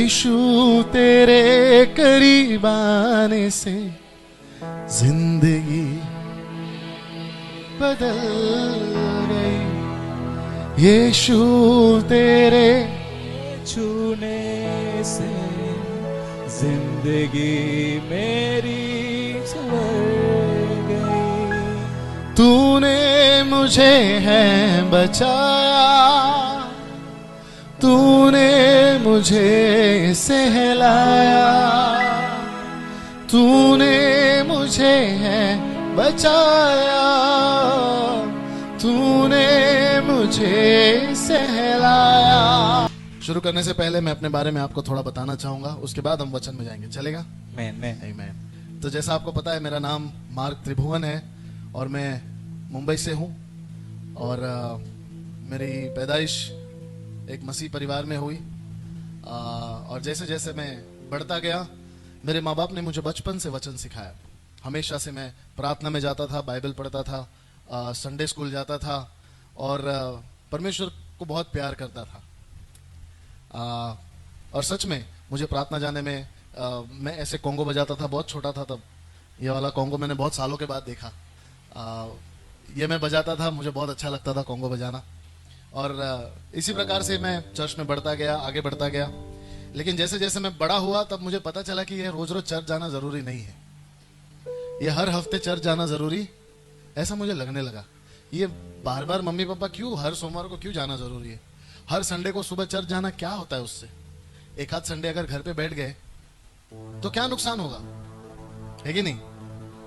यीशु तेरे करीब आने से जिंदगी बदल गई। यीशु तेरे छूने से जिंदगी मेरी संवर गई। तूने मुझे है बचाया, तूने मुझे सहलाया, तूने मुझे है बचाया, तूने मुझे सहलाया। शुरू करने से पहले मैं अपने बारे में आपको थोड़ा बताना चाहूंगा, उसके बाद हम वचन में जाएंगे। चलेगा? आमीन। तो जैसा आपको पता है, मेरा नाम मार्क त्रिभुवन है और मैं मुंबई से हूं और मेरी पैदाइश एक मसीह परिवार में हुई। और जैसे जैसे मैं बढ़ता गया, मेरे माँ बाप ने मुझे बचपन से वचन सिखाया। हमेशा से मैं प्रार्थना में जाता था, बाइबल पढ़ता था, संडे स्कूल जाता था और परमेश्वर को बहुत प्यार करता था। और सच में मुझे प्रार्थना जाने में मैं ऐसे कॉन्गो बजाता था, बहुत छोटा था तब। ये वाला कॉन्गो मैंने बहुत सालों के बाद देखा। ये मैं बजाता था, मुझे बहुत अच्छा लगता था कॉन्गो बजाना। और इसी प्रकार से मैं चर्च में बढ़ता गया, आगे बढ़ता गया। लेकिन जैसे जैसे मैं बड़ा हुआ, तब मुझे पता चला कि ये रोज रोज चर्च जाना जरूरी नहीं है, ये हर हफ्ते चर्च जाना जरूरी, ऐसा मुझे लगने लगा। ये बार बार मम्मी पापा क्यों हर सोमवार को क्यों जाना जरूरी है, हर संडे को सुबह चर्च जाना क्या होता है उससे? एक आध संडे अगर घर पे बैठ गए तो क्या नुकसान होगा, है कि नहीं?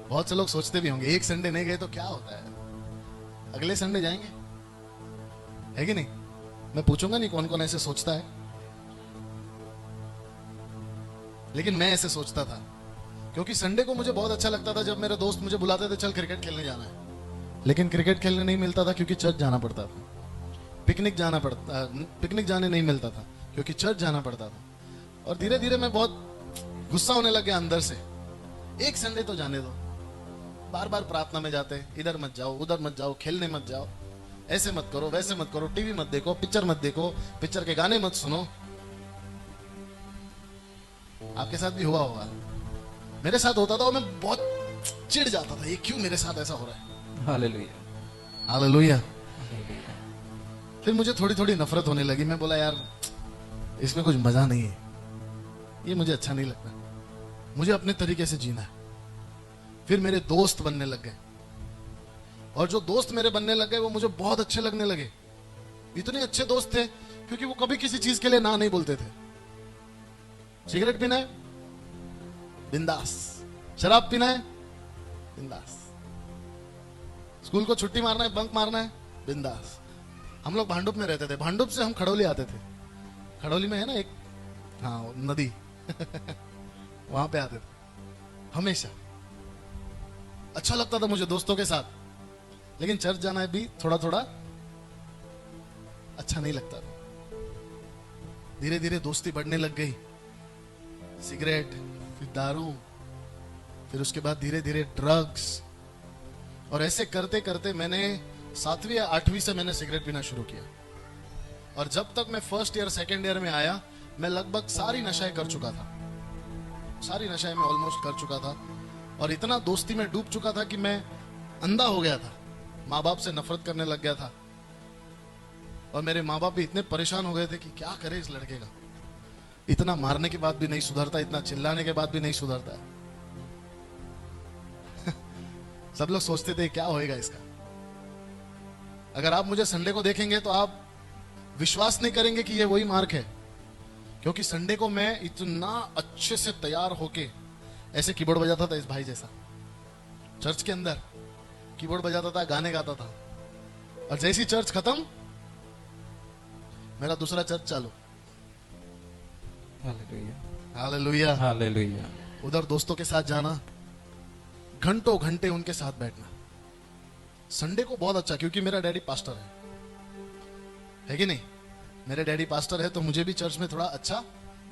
बहुत से लोग सोचते भी होंगे, एक संडे नहीं गए तो क्या होता है, अगले संडे जाएंगे, है कि नहीं? मैं पूछूंगा नहीं कौन कौन ऐसे सोचता है, लेकिन मैं ऐसे सोचता था। क्योंकि संडे को मुझे बहुत अच्छा लगता था जब मेरे दोस्त मुझे बुलाते थे, चल क्रिकेट खेलने जाना है। लेकिन क्रिकेट खेलने नहीं मिलता था क्योंकि चर्च जाना पड़ता था। पिकनिक जाने नहीं मिलता था क्योंकि चर्च जाना पड़ता था। और धीरे धीरे मैं बहुत गुस्सा होने लग गया अंदर से। एक संडे तो जाने दो, बार बार प्रार्थना में जाते, इधर मत जाओ, उधर मत जाओ, खेलने मत जाओ, ऐसे मत करो, वैसे मत करो, टीवी मत देखो, पिक्चर मत देखो, पिक्चर के गाने मत सुनो। आपके साथ भी हुआ होगा, मेरे साथ होता था और मैं बहुत चिढ़ जाता था, ये क्यों मेरे साथ ऐसा हो रहा है। Hallelujah, hallelujah. फिर मुझे थोड़ी थोड़ी नफरत होने लगी। मैं बोला यार इसमें कुछ मजा नहीं है, ये मुझे अच्छा नहीं लगता, मुझे अपने तरीके से जीना है। फिर मेरे दोस्त बनने लग गए और जो दोस्त मेरे बनने लग गए वो मुझे बहुत अच्छे लगने लगे। इतने अच्छे दोस्त थे क्योंकि वो कभी किसी चीज के लिए ना नहीं बोलते थे। सिगरेट पीना है बिंदास, शराब पीना है बिंदास, स्कूल को छुट्टी मारना है, बंक मारना है बिंदास। हम लोग भांडुप में रहते थे, भांडुप से हम खड़ोली आते थे। खड़ोली में है ना एक, हाँ, नदी वहां पे आते थे हमेशा। अच्छा लगता था मुझे दोस्तों के साथ, लेकिन चर्च जाना भी थोड़ा थोड़ा अच्छा नहीं लगता था। धीरे धीरे दोस्ती बढ़ने लग गई, सिगरेट, फिर दारू, फिर उसके बाद धीरे धीरे ड्रग्स। और ऐसे करते करते मैंने 7वीं या 8वीं से मैंने सिगरेट पीना शुरू किया। और जब तक मैं फर्स्ट ईयर सेकेंड ईयर में आया, मैं लगभग सारी नशाएं कर चुका था, सारी नशाएं मैं ऑलमोस्ट कर चुका था। और इतना दोस्ती में डूब चुका था कि मैं अंधा हो गया था, माँ बाप से नफरत करने लग गया था। और मेरे माँ बाप भी इतने परेशान हो गए थे कि क्या करे इस लड़के का, इतना मारने के बाद भी नहीं सुधरता, इतना चिल्लाने के बाद भी नहीं सुधरता है। सब लोग सोचते थे क्या होएगा इसका। अगर आप मुझे संडे को देखेंगे तो आप विश्वास नहीं करेंगे कि ये वही मार्क है। क्योंकि संडे को मैं इतना अच्छे से तैयार होके ऐसे कीबोर्ड बजाता था, इस भाई जैसा, चर्च के अंदर कीबोर्ड बजाता था, गाने गाता था। और जैसी चर्च खत्म, मेरा दूसरा चर्च चालू। Hallelujah, hallelujah, hallelujah. उधर दोस्तों के साथ जाना, घंटों घंटे उनके साथ बैठना। संडे को बहुत अच्छा, क्योंकि मेरा डैडी पास्टर है कि नहीं? मेरे डैडी पास्टर है तो मुझे भी चर्च में थोड़ा अच्छा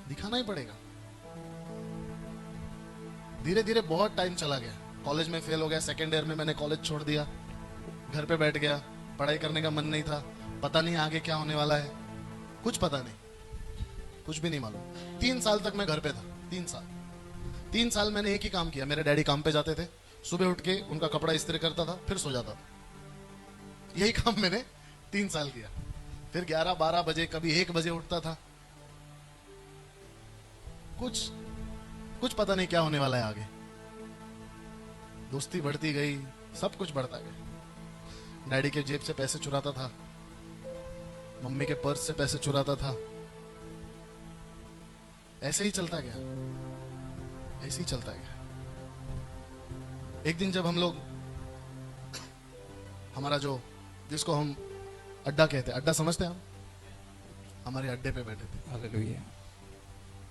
दिखाना ही पड़ेगा। धीरे धीरे बहुत टाइम चला गया, कॉलेज में फेल हो गया, सेकेंड ईयर में मैंने कॉलेज छोड़ दिया, घर पे बैठ गया, पढ़ाई करने का मन नहीं था, पता नहीं आगे क्या होने वाला है, कुछ पता नहीं। कुछ भी नहीं मालूम। 3 साल तक मैं घर पे था, 3 साल मैंने एक ही काम किया। मेरे डैडी काम पे जाते थे, सुबह उठ के उनका कपड़ा इस्त्री करता था, फिर सो जाता था। यही काम मैंने 3 साल किया। फिर 11-12 बजे, कभी 1 बजे उठता था। कुछ पता नहीं क्या होने वाला है आगे। दोस्ती बढ़ती गई, सब कुछ बढ़ता गया। डैडी के जेब से पैसे चुराता था, मम्मी के पर्स से पैसे चुराता था। ऐसे ही चलता गया, ऐसे ही चलता गया। एक दिन जब हम लोग, हमारा जो, जिसको हम अड्डा कहते हैं, अड्डा समझते हैं हम, हमारे अड्डे पे बैठे थे। हालेलुया।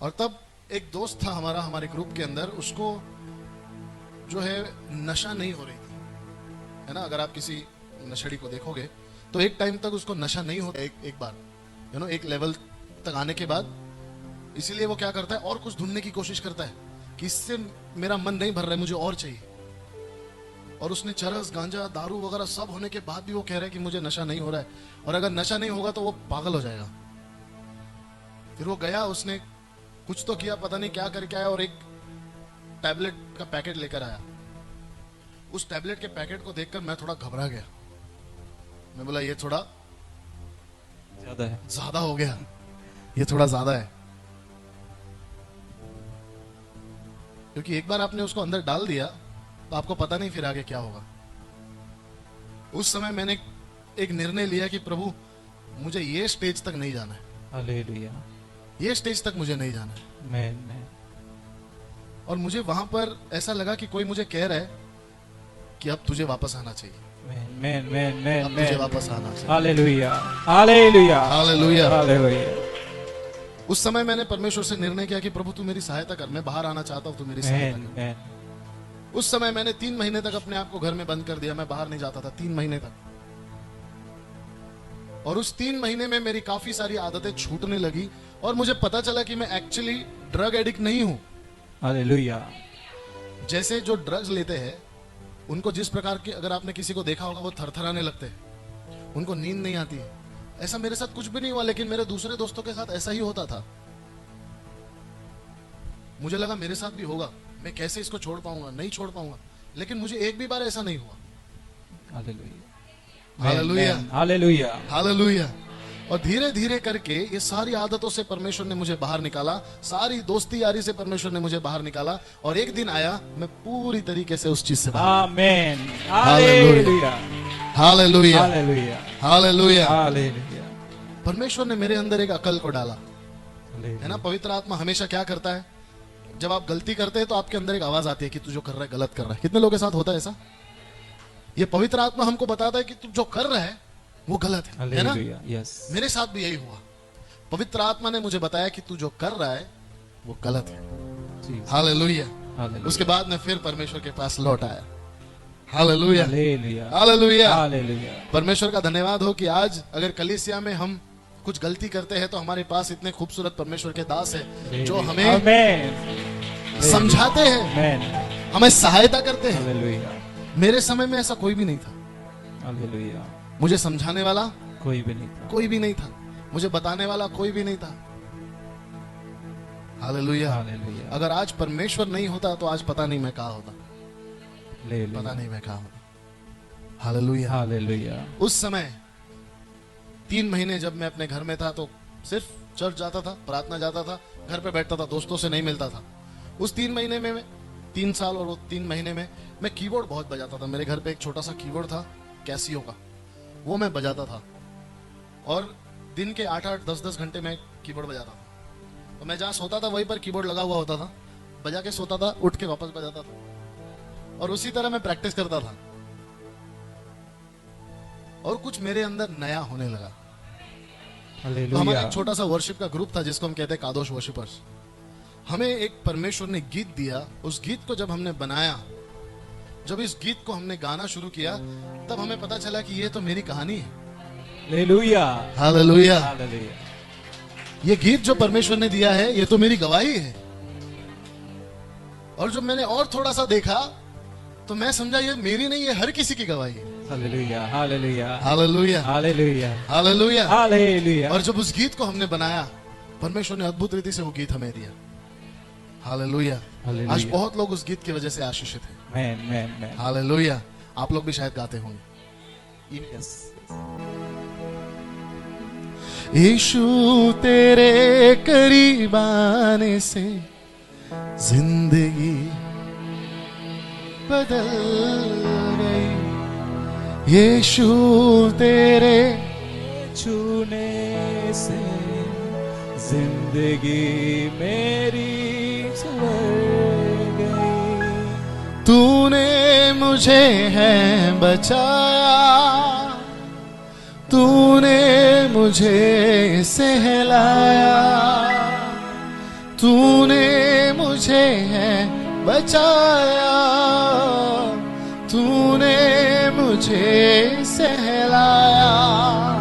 और तब एक दोस्त था हमारा, हमारे ग्रुप के अंदर, उसको जो है नशा नहीं हो रही थी, है ना। अगर आप किसी नशेड़ी को देखोगे तो एक टाइम तक उसको नशा नहीं होता, एक बार एक लेवल तक आने के बाद, इसीलिए वो क्या करता है, और कुछ ढूंढने की कोशिश करता है कि इससे मेरा मन नहीं भर रहा है, मुझे और चाहिए। और उसने चरस, गांजा, दारू वगैरह सब होने के बाद भी वो कह रहा है कि मुझे नशा नहीं हो रहा है, और अगर नशा नहीं होगा तो वो पागल हो जाएगा। फिर वो गया, उसने कुछ तो किया, पता नहीं क्या करके आया, और एक टैबलेट का पैकेट लेकर आया। उस टैबलेट के पैकेट को देखकर मैं थोड़ा घबरा गया। मैं बोला ये थोड़ा ज्यादा हो गया, ये थोड़ा ज्यादा है। क्योंकि एक बार आपने उसको अंदर डाल दिया तो आपको पता नहीं फिर आगे क्या होगा। उस समय मैंने एक निर्णय लिया कि प्रभु, मुझे ये स्टेज तक नहीं जाना है। हालेलुया। ये स्टेज तक मुझे नहीं जाना है। मैं और मुझे वहां पर ऐसा लगा कि कोई मुझे कह रहा है कि अब तुझे वापस आना चाहिए, अब तुझे वापस आना चाहिए। Hallelujah, hallelujah, hallelujah, hallelujah. उस समय मैंने परमेश्वर से निर्णय किया कि प्रभु तू मेरी सहायता कर, मैं बाहर आना चाहता हूं, तू मेरी सहायता कर। उस समय मैंने 3 महीने तक अपने आप को घर में बंद कर दिया, मैं बाहर नहीं जाता था 3 महीने तक। और उस 3 महीने में मेरी काफी सारी आदतें छूटने लगी, और मुझे पता चला कि मैं एक्चुअली ड्रग एडिक्ट नहीं हूं। हालेलुया। जैसे जो ड्रग्स लेते हैं उनको जिस प्रकार की, अगर आपने किसी को देखा होगा, वो थरथराने लगते हैं, उनको नींद नहीं आती है, ऐसा मेरे साथ कुछ भी नहीं हुआ। लेकिन मेरे दूसरे दोस्तों के साथ ऐसा ही होता था। मुझे लगा मेरे साथ भी होगा, मैं कैसे इसको छोड़ पाऊंगा, नहीं छोड़ पाऊंगा। लेकिन मुझे एक भी बार ऐसा नहीं हुआ। Hallelujah, hallelujah, hallelujah, hallelujah. और धीरे धीरे करके ये सारी आदतों से परमेश्वर ने मुझे बाहर निकाला, सारी दोस्ती यारी से परमेश्वर ने मुझे बाहर निकाला। और एक दिन आया, मैं पूरी तरीके से उस चीज से बाहर। आमीन। Hallelujah, hallelujah, hallelujah, hallelujah. Hallelujah. परमेश्वर ने मेरे अंदर एक अकल को डाला, है ना। पवित्र आत्मा हमेशा क्या करता है, जब आप गलती करते हैं तो आपके अंदर एक आवाज आती है कि तू जो कर रहा है गलत कर रहा है। कितने लोगों के साथ होता है ऐसा? ये पवित्र आत्मा हमको बताता है कि तू जो कर रहा है वो गलत है ना। यस, मेरे साथ भी यही हुआ। पवित्र आत्मा ने मुझे बताया कि तू जो कर रहा है वो गलत है। हालेलुया। उसके बाद मैं फिर परमेश्वर के पास लौट आया। Hallelujah, hallelujah, hallelujah, hallelujah. परमेश्वर का धन्यवाद हो कि आज अगर कलीसिया में हम कुछ गलती करते हैं तो हमारे पास इतने खूबसूरत परमेश्वर के दास है जो हमें समझाते हैं, हमें सहायता करते हैं। हालेलुया। मेरे समय में ऐसा कोई भी नहीं था। हालेलुया। मुझे समझाने वाला कोई भी नहीं था, कोई भी नहीं था, मुझे बताने वाला कोई भी नहीं था। हालेलुया। हालेलुया। अगर आज परमेश्वर नहीं होता तो आज पता नहीं मैं कहाँ होता, हालेलुया, पता नहीं मैं कहाँ होता। हालेलुया। हालेलुया। उस समय 3 महीने जब मैं अपने घर में था तो सिर्फ चर्च जाता था, प्रार्थना जाता था, घर पे बैठता था, दोस्तों से नहीं मिलता था। उस 3 महीने में 3 साल और वो 3 महीने में मैं कीबोर्ड बहुत बजाता था। मेरे घर पे एक छोटा सा कीबोर्ड था कैसियो का, वो मैं बजाता था। और दिन के 8-8, 10-10 घंटे में कीबोर्ड बजाता था। तो मैं जहाँ सोता था वहीं पर कीबोर्ड लगा हुआ होता था, बजा के सोता था, उठ के वापस बजाता था। और उसी तरह मैं प्रैक्टिस करता था। और कुछ मेरे अंदर नया होने लगा। तो हमारा एक छोटा सा वर्शिप का ग्रुप था जिसको हम कहते हैं कादोश वर्शिपर्स। हमें एक परमेश्वर ने गीत दिया, उस गीत को जब हमने बनाया, जब इस गीत को हमने गाना शुरू किया, तब हमें पता चला कि ये तो मेरी कहानी है। Hallelujah, hallelujah. हालेलुया। ये गीत जो परमेश्वर ने दिया है ये तो मेरी गवाही है। और जब मैंने और थोड़ा सा देखा तो मैं समझा ये मेरी नहीं, ये हर किसी की गवाही है। Hallelujah, hallelujah, hallelujah, hallelujah, hallelujah. Hallelujah. और जब उस गीत को हमने बनाया परमेश्वर ने अद्भुत रीति से वो गीत हमें दिया। हालेलुया। हालेलुया। आज बहुत लोग उस गीत की वजह से आशीषित हैं। Man man man. हालेलुया। आप लोग भी शायद गाते होंगे। यस। यीशु तेरे करीब आने से जिंदगी बदल गई। यीशु तेरे छूने से जिंदगी मेरी संवर गई। तूने मुझे है बचाया, तूने मुझे सहलाया, तूने मुझे है बचाया, तूने मुझे सहलाया।